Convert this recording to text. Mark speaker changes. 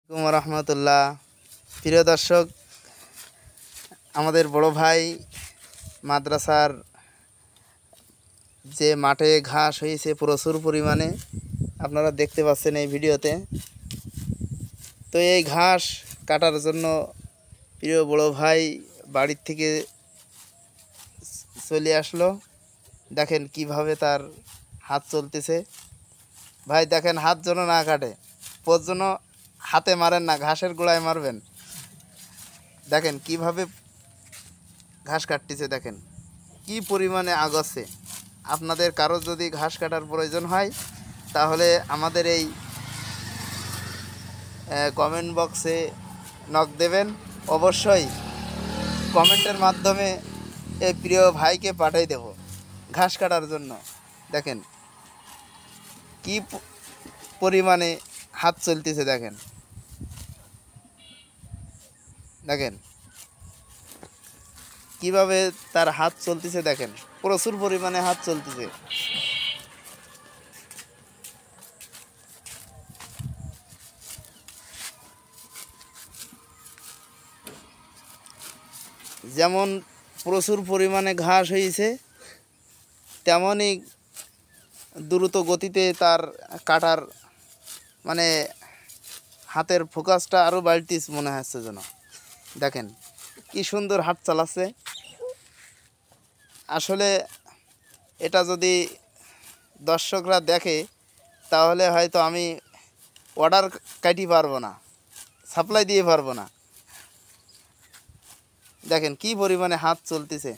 Speaker 1: আসসালামু রহমতুল্লাহ। প্রিয় দর্শক, আমাদের বড় ভাই মাদ্রাসার যে মাঠে ঘাস হয়েছে প্রচুর পরিমাণে, আপনারা দেখতে পাচ্ছেন এই ভিডিওতে। তো এই ঘাস কাটার জন্য প্রিয় বড় ভাই বাড়ির থেকে চলে আসলো। দেখেন কিভাবে তার হাত চলতেছে। ভাই দেখেন, হাত যেন না কাটে, পোজ যেন হাতে মারেন না, ঘাসের গোড়ায় মারবেন। দেখেন কিভাবে ঘাস কাটতেছে, দেখেন কি পরিমাণে আগাচ্ছে। আপনাদের কারো যদি ঘাস কাটার প্রয়োজন হয় তাহলে আমাদের এই কমেন্ট বক্সে নক দেবেন। অবশ্যই কমেন্টের মাধ্যমে এই প্রিয় ভাইকে পাঠিয়ে দেব ঘাস কাটার জন্য। দেখেন কি পরিমাণে হাত চলতেছে, দেখেন দেখেন কিভাবে তার হাত চলতেছে। দেখেন প্রচুর পরিমাণে হাত চলতেছে। যেমন প্রচুর পরিমাণে ঘাস হয়েছে, তেমনই দ্রুত গতিতে তার কাটার মানে হাতের ফোকাসটা আরও বাড়তিস মনে হচ্ছে যেন। দেখেন কি সুন্দর হাত চালাচ্ছে। আসলে এটা যদি দর্শকরা দেখে তাহলে হয়তো আমি অর্ডার কাটি পারবো না, সাপ্লাই দিয়ে পারবো না। দেখেন কি পরিমাণে হাত চলতেছে।